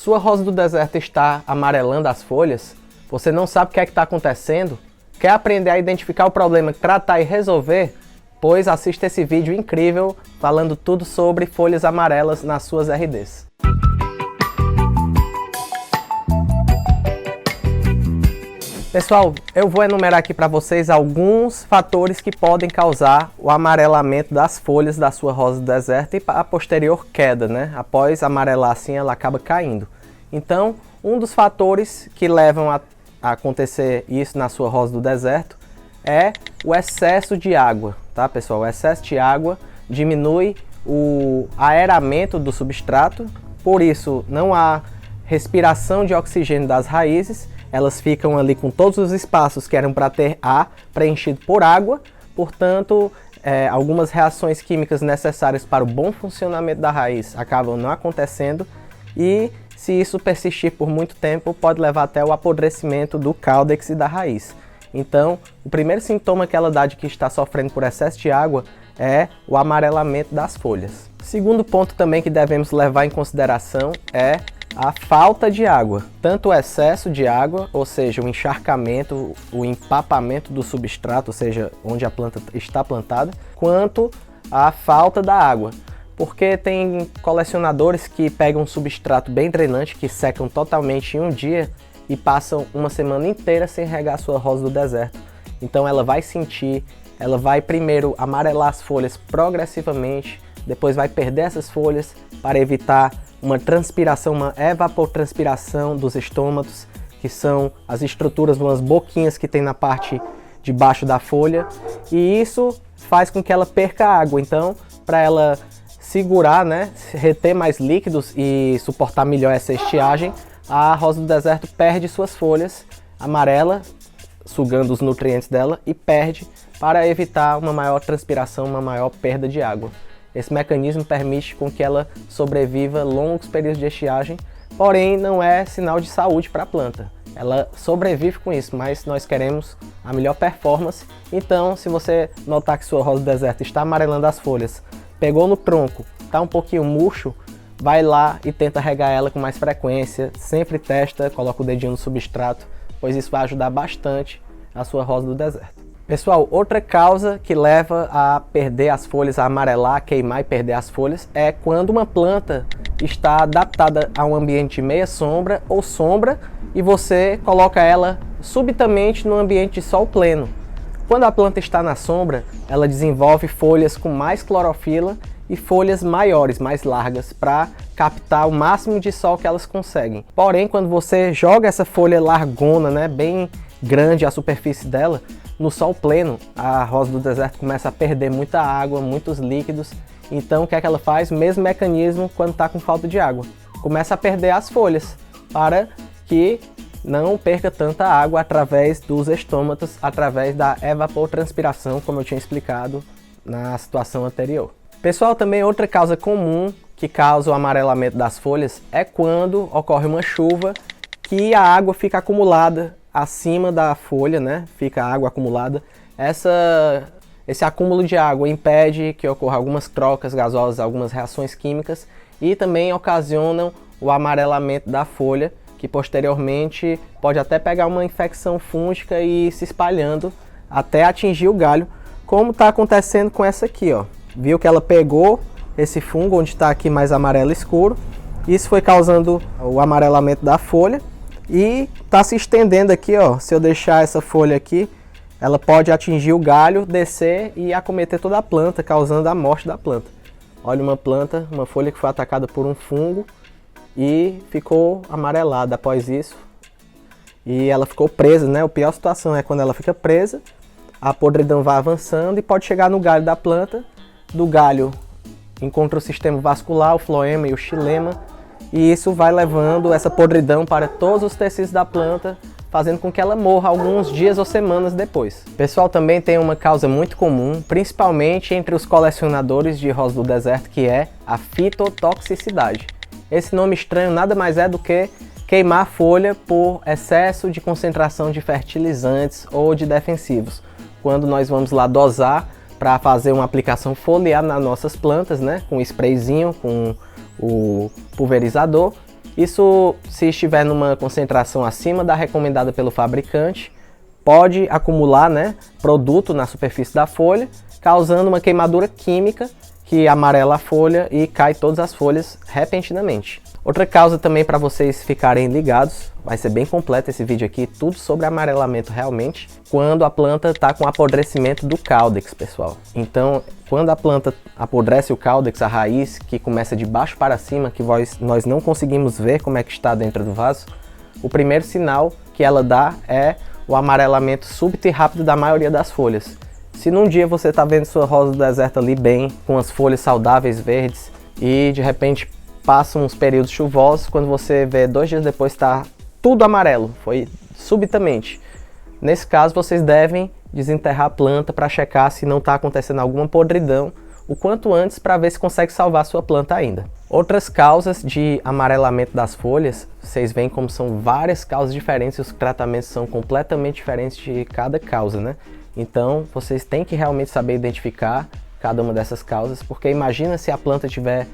Sua rosa do deserto está amarelando as folhas? Você não sabe o que é que está acontecendo? Quer aprender a identificar o problema, tratar e resolver? Pois assista esse vídeo incrível falando tudo sobre folhas amarelas nas suas RDs. Pessoal, eu vou enumerar aqui para vocês alguns fatores que podem causar o amarelamento das folhas da sua rosa do deserto e a posterior queda, né? Após amarelar assim, ela acaba caindo. Então, um dos fatores que levam a acontecer isso na sua rosa do deserto é o excesso de água, tá, pessoal? O excesso de água diminui o aeramento do substrato, por isso não há respiração de oxigênio das raízes. Elas ficam ali com todos os espaços que eram para ter ar preenchido por água, portanto, algumas reações químicas necessárias para o bom funcionamento da raiz acabam não acontecendo e, se isso persistir por muito tempo, pode levar até o apodrecimento do caudex e da raiz. Então, o primeiro sintoma que ela dá de que está sofrendo por excesso de água é o amarelamento das folhas. Segundo ponto também que devemos levar em consideração é a falta de água, tanto o excesso de água, ou seja, o encharcamento, o empapamento do substrato, ou seja, onde a planta está plantada, quanto a falta da água. Porque tem colecionadores que pegam um substrato bem drenante, que secam totalmente em um dia e passam uma semana inteira sem regar a sua rosa do deserto. Então ela vai sentir, ela vai primeiro amarelar as folhas progressivamente, depois vai perder essas folhas para evitar uma transpiração, uma evapotranspiração dos estômatos, que são as estruturas, umas boquinhas que tem na parte de baixo da folha, e isso faz com que ela perca água. Então, para ela segurar, né, reter mais líquidos e suportar melhor essa estiagem, a rosa do deserto perde suas folhas, amarela, sugando os nutrientes dela, e perde para evitar uma maior transpiração, uma maior perda de água. Esse mecanismo permite com que ela sobreviva longos períodos de estiagem, porém não é sinal de saúde para a planta. Ela sobrevive com isso, mas nós queremos a melhor performance. Então, se você notar que sua rosa do deserto está amarelando as folhas, pegou no tronco, está um pouquinho murcho, vai lá e tenta regar ela com mais frequência. Sempre testa, coloca o dedinho no substrato, pois isso vai ajudar bastante a sua rosa do deserto. Pessoal, outra causa que leva a perder as folhas, a amarelar, a queimar e perder as folhas, é quando uma planta está adaptada a um ambiente de meia sombra ou sombra e você coloca ela subitamente no ambiente de sol pleno. Quando a planta está na sombra, ela desenvolve folhas com mais clorofila e folhas maiores, mais largas, para captar o máximo de sol que elas conseguem. Porém, quando você joga essa folha largona, né, bem grande a superfície dela, no sol pleno, a rosa do deserto começa a perder muita água, muitos líquidos. Então o que é que ela faz? O mesmo mecanismo quando está com falta de água. Começa a perder as folhas para que não perca tanta água através dos estômatos, através da evapotranspiração, como eu tinha explicado na situação anterior. Pessoal, também outra causa comum que causa o amarelamento das folhas é quando ocorre uma chuva que a água fica acumulada acima da folha, né? Fica água acumulada. Esse acúmulo de água impede que ocorra algumas trocas gasosas, algumas reações químicas e também ocasionam o amarelamento da folha, que posteriormente pode até pegar uma infecção fúngica e ir se espalhando até atingir o galho, como está acontecendo com essa aqui, ó. Viu que ela pegou esse fungo onde está aqui mais amarelo escuro, isso foi causando o amarelamento da folha. E está se estendendo aqui, ó. Se eu deixar essa folha aqui, ela pode atingir o galho, descer e acometer toda a planta, causando a morte da planta. Olha uma planta, uma folha que foi atacada por um fungo e ficou amarelada após isso. E ela ficou presa, né? A pior situação é quando ela fica presa, a podridão vai avançando e pode chegar no galho da planta. Do galho encontra o sistema vascular, o floema e o xilema. E isso vai levando essa podridão para todos os tecidos da planta, fazendo com que ela morra alguns dias ou semanas depois. Pessoal, também tem uma causa muito comum, principalmente entre os colecionadores de rosa do deserto, que é a fitotoxicidade. Esse nome estranho nada mais é do que queimar a folha por excesso de concentração de fertilizantes ou de defensivos. Quando nós vamos lá dosar para fazer uma aplicação foliar nas nossas plantas, né, com o sprayzinho, com o pulverizador, Isso, se estiver numa concentração acima da recomendada pelo fabricante, pode acumular, né, produto na superfície da folha, causando uma queimadura química que amarela a folha e cai todas as folhas repentinamente. Outra causa também, para vocês ficarem ligados, vai ser bem completo esse vídeo aqui, tudo sobre amarelamento realmente, quando a planta está com apodrecimento do caudex, pessoal. Então, quando a planta apodrece o caudex, a raiz, que começa de baixo para cima, que nós não conseguimos ver como é que está dentro do vaso, o primeiro sinal que ela dá é o amarelamento súbito e rápido da maioria das folhas. Se num dia você está vendo sua rosa do deserto ali bem, com as folhas saudáveis, verdes, e de repente passam uns períodos chuvosos, quando você vê 2 dias depois está tudo amarelo, foi subitamente. Nesse caso vocês devem desenterrar a planta para checar se não está acontecendo alguma podridão o quanto antes, para ver se consegue salvar a sua planta ainda. Outras causas de amarelamento das folhas, vocês veem como são várias causas diferentes e os tratamentos são completamente diferentes de cada causa, né? Então vocês têm que realmente saber identificar cada uma dessas causas, porque imagina se a planta estiver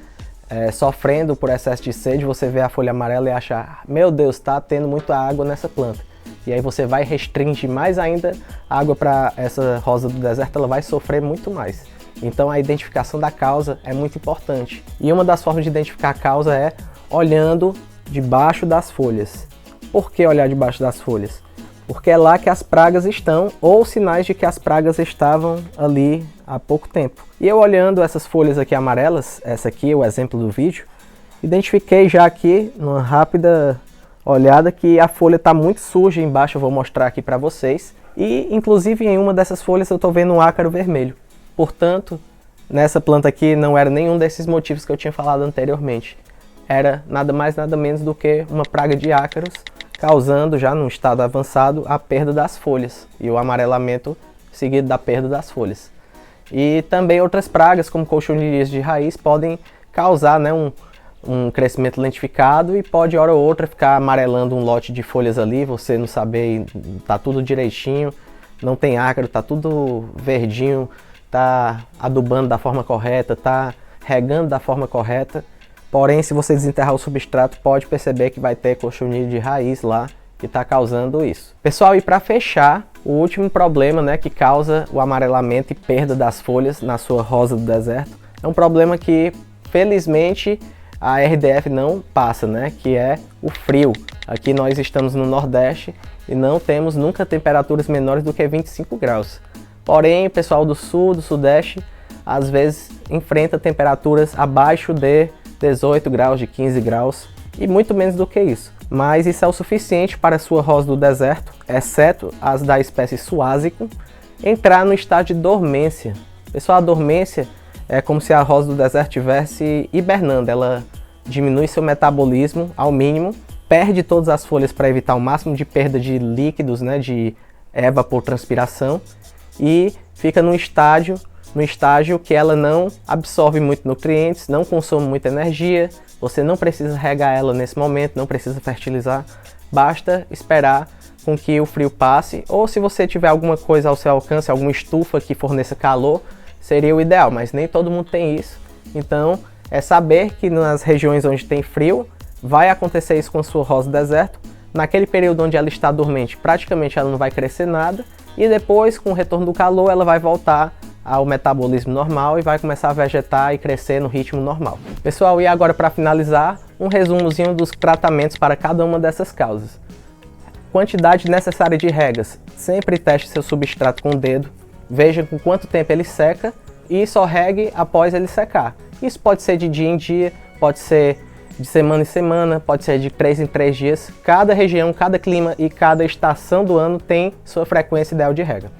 sofrendo por excesso de sede, você vê a folha amarela e acha, meu Deus, está tendo muita água nessa planta. E aí você vai restringir mais ainda a água para essa rosa do deserto, ela vai sofrer muito mais. Então a identificação da causa é muito importante. E uma das formas de identificar a causa é olhando debaixo das folhas. Por que olhar debaixo das folhas? Porque é lá que as pragas estão, ou sinais de que as pragas estavam ali há pouco tempo. E eu olhando essas folhas aqui amarelas, essa aqui é o exemplo do vídeo, identifiquei já aqui, numa rápida olhada, que a folha está muito suja embaixo, eu vou mostrar aqui para vocês. E inclusive em uma dessas folhas eu estou vendo um ácaro vermelho. Portanto, nessa planta aqui não era nenhum desses motivos que eu tinha falado anteriormente. Era nada mais nada menos do que uma praga de ácaros, causando já num estado avançado a perda das folhas e o amarelamento seguido da perda das folhas. E também outras pragas como cochonilhas de raiz podem causar, né, um crescimento lentificado e pode hora ou outra ficar amarelando um lote de folhas ali, você não saber, tá tudo direitinho, não tem ácaro, tá tudo verdinho, tá adubando da forma correta, tá regando da forma correta. Porém, se você desenterrar o substrato, pode perceber que vai ter cochonilha de raiz lá que está causando isso. Pessoal, e para fechar, o último problema, né, que causa o amarelamento e perda das folhas na sua rosa do deserto, é um problema que, felizmente, a RDF não passa, né, que é o frio. Aqui nós estamos no Nordeste e não temos nunca temperaturas menores do que 25 graus. Porém, o pessoal do Sul, do Sudeste, às vezes enfrenta temperaturas abaixo de 18 graus, de 15 graus e muito menos do que isso. Mas isso é o suficiente para a sua rosa do deserto, exceto as da espécie Suazicum, entrar no estágio de dormência. Pessoal, a dormência é como se a rosa do deserto estivesse hibernando. Ela diminui seu metabolismo ao mínimo, perde todas as folhas para evitar o máximo de perda de líquidos, né, de evapotranspiração, e fica no estágio que ela não absorve muito nutrientes, não consome muita energia, você não precisa regar ela nesse momento, não precisa fertilizar, basta esperar com que o frio passe, ou se você tiver alguma coisa ao seu alcance, alguma estufa que forneça calor, seria o ideal, mas nem todo mundo tem isso. Então é saber que nas regiões onde tem frio, vai acontecer isso com a sua rosa do deserto. Naquele período onde ela está dormente, praticamente ela não vai crescer nada, e depois, com o retorno do calor, ela vai voltar ao metabolismo normal e vai começar a vegetar e crescer no ritmo normal. Pessoal, e agora para finalizar, um resumozinho dos tratamentos para cada uma dessas causas. Quantidade necessária de regas. Sempre teste seu substrato com o dedo, veja com quanto tempo ele seca e só regue após ele secar. Isso pode ser de dia em dia, pode ser de semana em semana, pode ser de 3 em 3 dias. Cada região, cada clima e cada estação do ano tem sua frequência ideal de rega.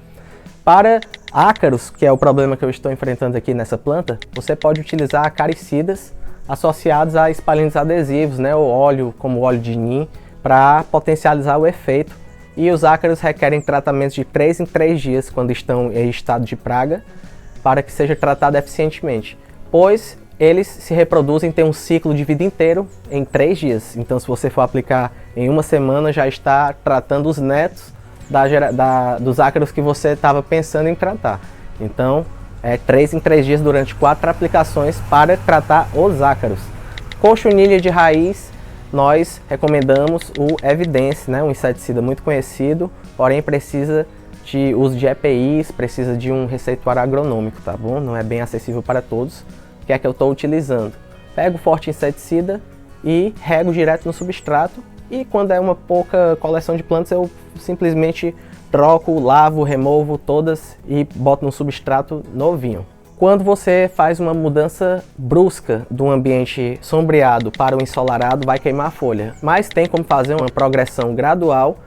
Para ácaros, que é o problema que eu estou enfrentando aqui nessa planta, você pode utilizar acaricidas associados a espalhantes adesivos, né, ou óleo, como óleo de nim, para potencializar o efeito. E os ácaros requerem tratamentos de 3 em 3 dias quando estão em estado de praga, para que seja tratado eficientemente, pois eles se reproduzem, tem um ciclo de vida inteiro em 3 dias. Então, se você for aplicar em uma semana, já está tratando os netos dos ácaros que você estava pensando em tratar. Então, 3 em 3 dias durante 4 aplicações para tratar os ácaros. Cochonilha de raiz, nós recomendamos o Evidence, né? Um inseticida muito conhecido, porém precisa de uso de EPIs, precisa de um receituário agronômico, tá bom? Não é bem acessível para todos, que é que eu estou utilizando. Pego o Forte Inseticida e rego direto no substrato, e quando é uma pouca coleção de plantas eu simplesmente troco, lavo, removo todas e boto no substrato novinho. Quando você faz uma mudança brusca do ambiente sombreado para o ensolarado, vai queimar a folha. Mas tem como fazer uma progressão gradual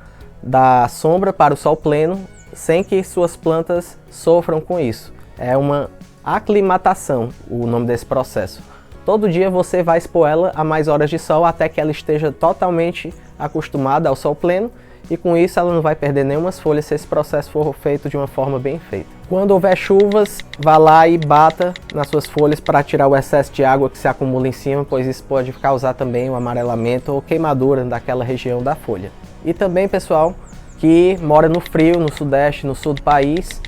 da sombra para o sol pleno, sem que suas plantas sofram com isso. É uma aclimatação, o nome desse processo. Todo dia você vai expor ela a mais horas de sol até que ela esteja totalmente acostumada ao sol pleno, e com isso ela não vai perder nenhuma folha se esse processo for feito de uma forma bem feita. Quando houver chuvas, vá lá e bata nas suas folhas para tirar o excesso de água que se acumula em cima, pois isso pode causar também um amarelamento ou queimadura daquela região da folha. E também, pessoal, que mora no frio, no sudeste, no sul do país,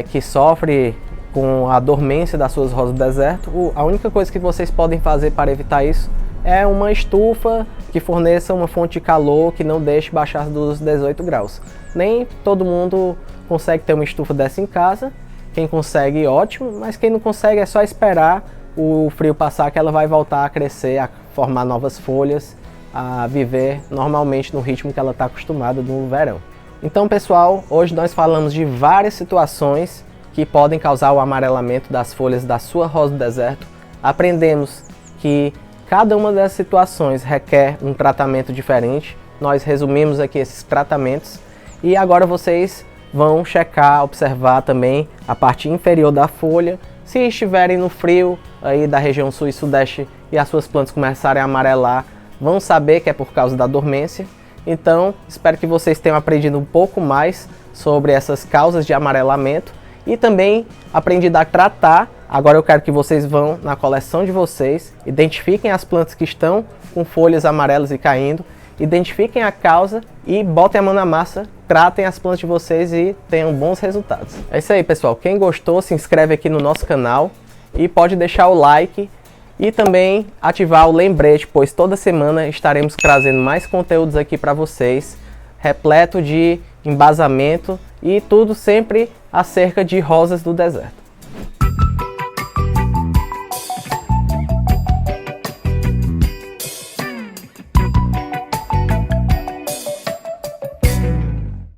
que sofre com a dormência das suas rosas do deserto, a única coisa que vocês podem fazer para evitar isso é uma estufa que forneça uma fonte de calor que não deixe baixar dos 18 graus. Nem todo mundo consegue ter uma estufa dessa em casa. Quem consegue, ótimo, mas quem não consegue é só esperar o frio passar que ela vai voltar a crescer, a formar novas folhas, a viver normalmente no ritmo que ela está acostumada no verão. Então, pessoal, hoje nós falamos de várias situações que podem causar o amarelamento das folhas da sua rosa do deserto. Aprendemos que cada uma dessas situações requer um tratamento diferente. Nós resumimos aqui esses tratamentos e agora vocês vão checar, observar também a parte inferior da folha. Se estiverem no frio aí da região sul e sudeste e as suas plantas começarem a amarelar, vão saber que é por causa da dormência. Então, espero que vocês tenham aprendido um pouco mais sobre essas causas de amarelamento e também aprendido a tratar. Agora eu quero que vocês vão na coleção de vocês, identifiquem as plantas que estão com folhas amarelas e caindo, identifiquem a causa e botem a mão na massa, tratem as plantas de vocês e tenham bons resultados. É isso aí, pessoal. Quem gostou, se inscreve aqui no nosso canal e pode deixar o like e também ativar o lembrete, pois toda semana estaremos trazendo mais conteúdos aqui para vocês, repleto de embasamento e tudo sempre acerca de rosas do deserto.